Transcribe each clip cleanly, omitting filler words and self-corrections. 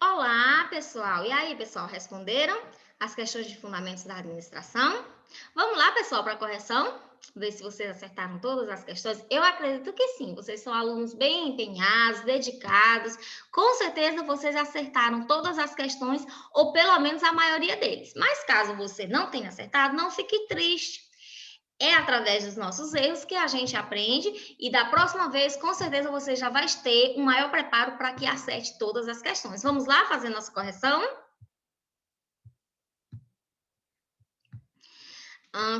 Olá, pessoal! E aí, pessoal, responderam as questões de fundamentos da administração? Vamos lá, pessoal, para a correção? Ver se vocês acertaram todas as questões. Eu acredito que sim, vocês são alunos bem empenhados, dedicados. Com certeza vocês acertaram todas as questões, ou pelo menos a maioria deles. Mas caso você não tenha acertado, não fique triste. É através dos nossos erros que a gente aprende e da próxima vez, com certeza, você já vai ter um maior preparo para que acerte todas as questões. Vamos lá fazer nossa correção?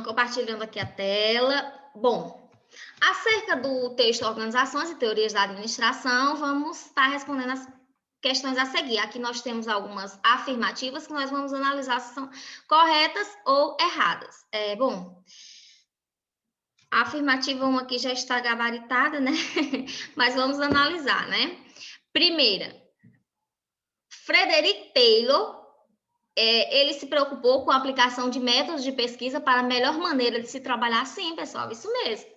Compartilhando aqui a tela. Bom, acerca do texto Organizações e Teorias da Administração, vamos estar respondendo as questões a seguir. Aqui nós temos algumas afirmativas que nós vamos analisar se são corretas ou erradas. Bom, a afirmativa 1 aqui já está gabaritada, né? Mas vamos analisar, né? Primeira, Frederick Taylor, ele se preocupou com a aplicação de métodos de pesquisa para a melhor maneira de se trabalhar. Sim, pessoal, isso mesmo.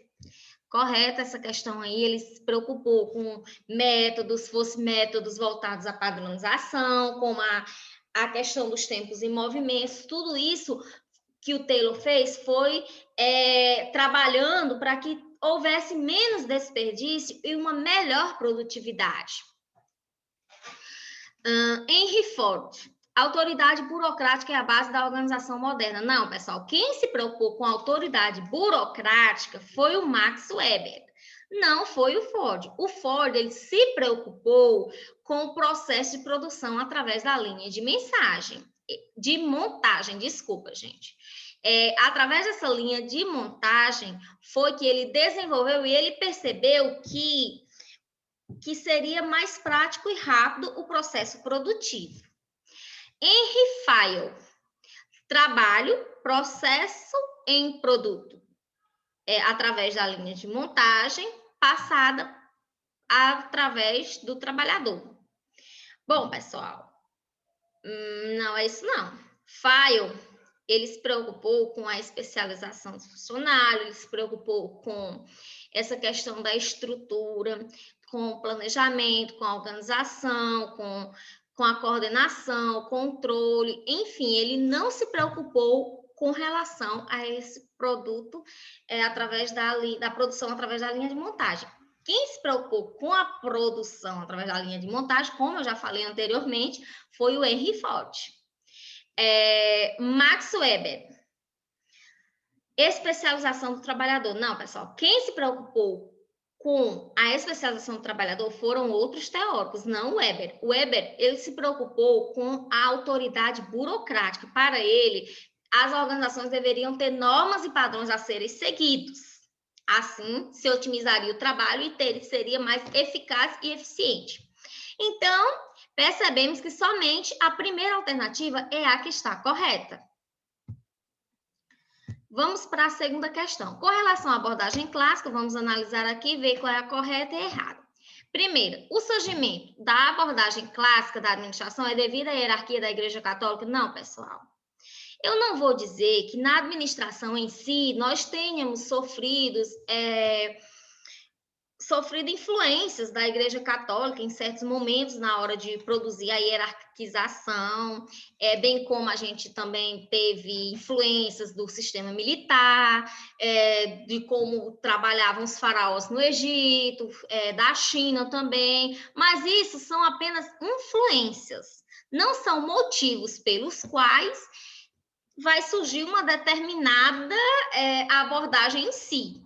Correta essa questão aí, ele se preocupou com métodos, fosse métodos voltados à padronização, como a questão dos tempos em movimentos, tudo isso que o Taylor fez foi trabalhando para que houvesse menos desperdício e uma melhor produtividade. Henry Ford, autoridade burocrática é a base da organização moderna. Não, pessoal, quem se preocupou com a autoridade burocrática foi o Max Weber. Não foi o Ford. O Ford ele se preocupou com o processo de produção através da linha de montagem, desculpa, gente. Através dessa linha de montagem foi que ele desenvolveu e ele percebeu que seria mais prático e rápido o processo produtivo. Henry Fayol, trabalho, processo em produto, através da linha de montagem passada através do trabalhador. Bom, pessoal, não é isso não. Fayol, ele se preocupou com a especialização dos funcionários, ele se preocupou com essa questão da estrutura, com o planejamento, com a organização, com a coordenação, controle, enfim, ele não se preocupou com relação a esse produto através da produção através da linha de montagem. Quem se preocupou com a produção através da linha de montagem, como eu já falei anteriormente, foi o Henry Ford. Max Weber, especialização do trabalhador. Não, pessoal, quem se preocupou com a especialização do trabalhador foram outros teóricos, não o Weber. O Weber, ele se preocupou com a autoridade burocrática. Para ele, as organizações deveriam ter normas e padrões a serem seguidos. Assim, se otimizaria o trabalho e seria mais eficaz e eficiente. Então, percebemos que somente a primeira alternativa é a que está correta. Vamos para a segunda questão. Com relação à abordagem clássica, vamos analisar aqui e ver qual é a correta e a errada. Primeiro, o surgimento da abordagem clássica da administração é devido à hierarquia da Igreja Católica? Não, pessoal. Eu não vou dizer que na administração em si nós tenhamos sofrido influências da Igreja Católica em certos momentos na hora de produzir a hierarquização, bem como a gente também teve influências do sistema militar, de como trabalhavam os faraós no Egito, da China também, mas isso são apenas influências, não são motivos pelos quais vai surgir uma determinada abordagem em si.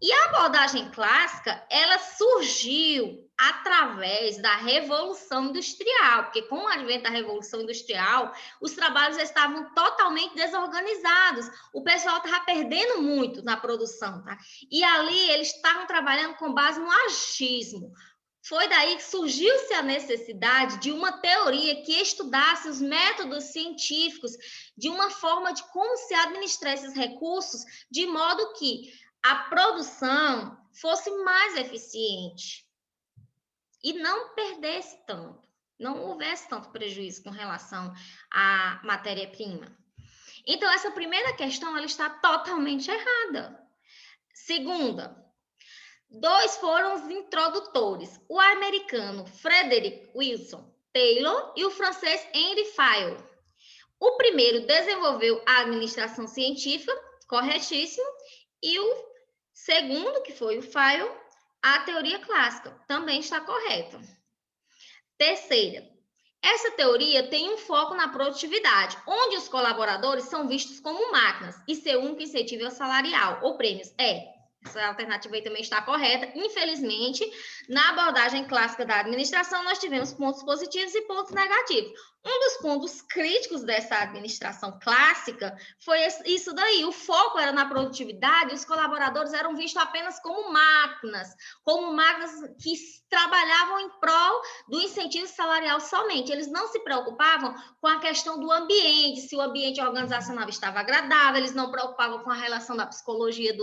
E a abordagem clássica, ela surgiu através da Revolução Industrial, porque com o advento da Revolução Industrial, os trabalhos estavam totalmente desorganizados, o pessoal estava perdendo muito na produção, tá? E ali eles estavam trabalhando com base no achismo. Foi daí que surgiu-se a necessidade de uma teoria que estudasse os métodos científicos de uma forma de como se administrar esses recursos, de modo que a produção fosse mais eficiente e não perdesse tanto, não houvesse tanto prejuízo com relação à matéria-prima. Então, essa primeira questão ela está totalmente errada. Segunda, 2 foram os introdutores. O americano Frederick Wilson Taylor e o francês Henri Fayol. O primeiro desenvolveu a administração científica, corretíssimo, e o segundo, que foi o Fayol, a teoria clássica, também está correta. Terceira, essa teoria tem um foco na produtividade, onde os colaboradores são vistos como máquinas e seu único incentivo é o salarial ou prêmios. Essa alternativa aí também está correta. Infelizmente, na abordagem clássica da administração, nós tivemos pontos positivos e pontos negativos. Um dos pontos críticos dessa administração clássica foi isso daí. O foco era na produtividade, os colaboradores eram vistos apenas como máquinas que trabalhavam em prol do incentivo salarial somente. Eles não se preocupavam com a questão do ambiente, se o ambiente organizacional estava agradável, eles não preocupavam com a relação da psicologia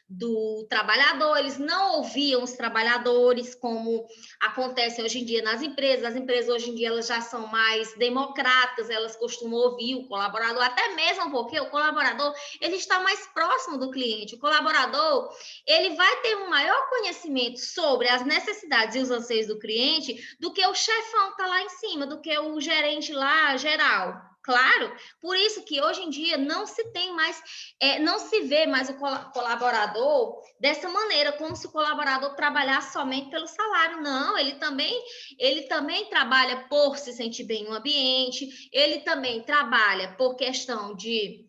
do trabalhador, eles não ouviam os trabalhadores, como acontece hoje em dia nas empresas. As empresas hoje em dia elas já são mais democráticas, elas costumam ouvir o colaborador, até mesmo porque o colaborador ele está mais próximo do cliente. O colaborador ele vai ter um maior conhecimento sobre as necessidades e os anseios do cliente do que o chefão que está lá em cima, do que o gerente lá geral. Claro, por isso que hoje em dia não se tem mais, não se vê mais o colaborador dessa maneira, como se o colaborador trabalhasse somente pelo salário. Não, ele também trabalha por se sentir bem no ambiente, ele também trabalha por questão de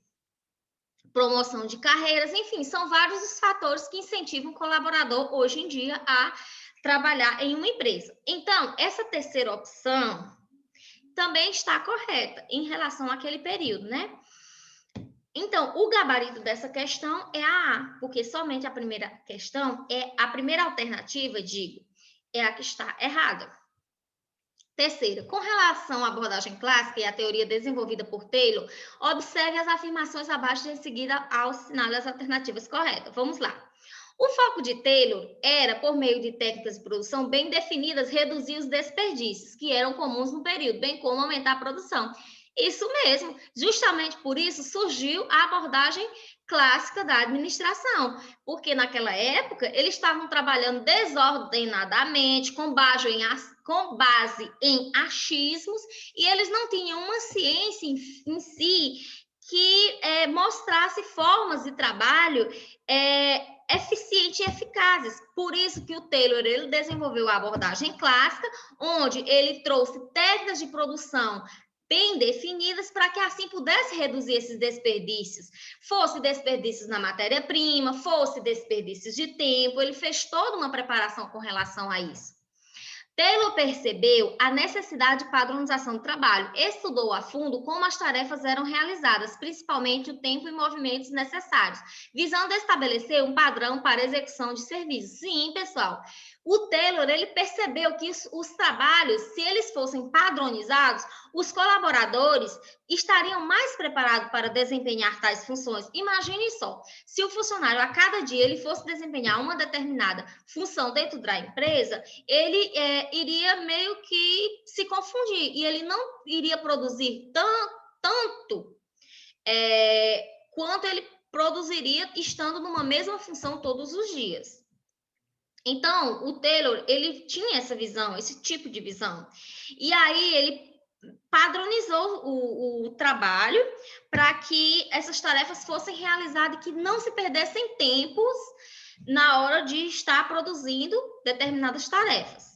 promoção de carreiras, enfim, são vários os fatores que incentivam o colaborador hoje em dia a trabalhar em uma empresa. Então, essa terceira opção também está correta em relação àquele período, né? Então, o gabarito dessa questão é a A, porque somente a primeira questão a primeira alternativa, é a que está errada. Terceira, com relação à abordagem clássica e à teoria desenvolvida por Taylor, observe as afirmações abaixo em seguida ao assinale as alternativas corretas. Vamos lá. O foco de Taylor era, por meio de técnicas de produção bem definidas, reduzir os desperdícios que eram comuns no período, bem como aumentar a produção. Isso mesmo, justamente por isso surgiu a abordagem clássica da administração, porque naquela época eles estavam trabalhando desordenadamente, com base em achismos, e eles não tinham uma ciência em si que mostrasse formas de trabalho eficientes e eficazes. Por isso que o Taylor ele desenvolveu a abordagem clássica, onde ele trouxe técnicas de produção bem definidas para que assim pudesse reduzir esses desperdícios. Fosse desperdícios na matéria-prima, fosse desperdícios de tempo, ele fez toda uma preparação com relação a isso. Taylor percebeu a necessidade de padronização do trabalho, estudou a fundo como as tarefas eram realizadas, principalmente o tempo e movimentos necessários, visando estabelecer um padrão para execução de serviços. Sim, pessoal, o Taylor ele percebeu que os trabalhos, se eles fossem padronizados, os colaboradores estariam mais preparados para desempenhar tais funções. Imagine só, se o funcionário a cada dia ele fosse desempenhar uma determinada função dentro da empresa, ele iria meio que se confundir e ele não iria produzir tanto quanto ele produziria estando numa mesma função todos os dias. Então, o Taylor, ele tinha essa visão, esse tipo de visão. E aí, ele padronizou o trabalho para que essas tarefas fossem realizadas e que não se perdessem tempos na hora de estar produzindo determinadas tarefas.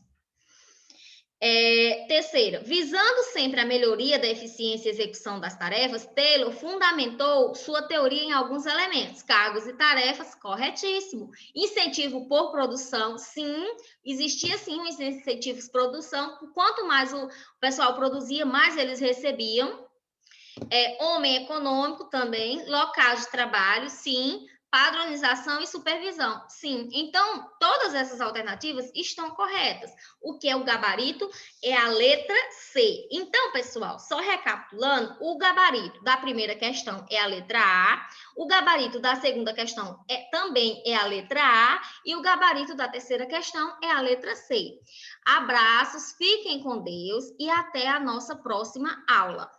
Terceira, visando sempre a melhoria da eficiência e execução das tarefas, Taylor fundamentou sua teoria em alguns elementos, cargos e tarefas, corretíssimo. Incentivo por produção, sim, existia sim um incentivo por produção, quanto mais o pessoal produzia, mais eles recebiam. Homem econômico também, locais de trabalho, sim, padronização e supervisão, sim. Então, todas essas alternativas estão corretas. O que é o gabarito? É a letra C. Então, pessoal, só recapitulando, o gabarito da primeira questão é a letra A, o gabarito da segunda questão também é a letra A, e o gabarito da terceira questão é a letra C. Abraços, fiquem com Deus e até a nossa próxima aula.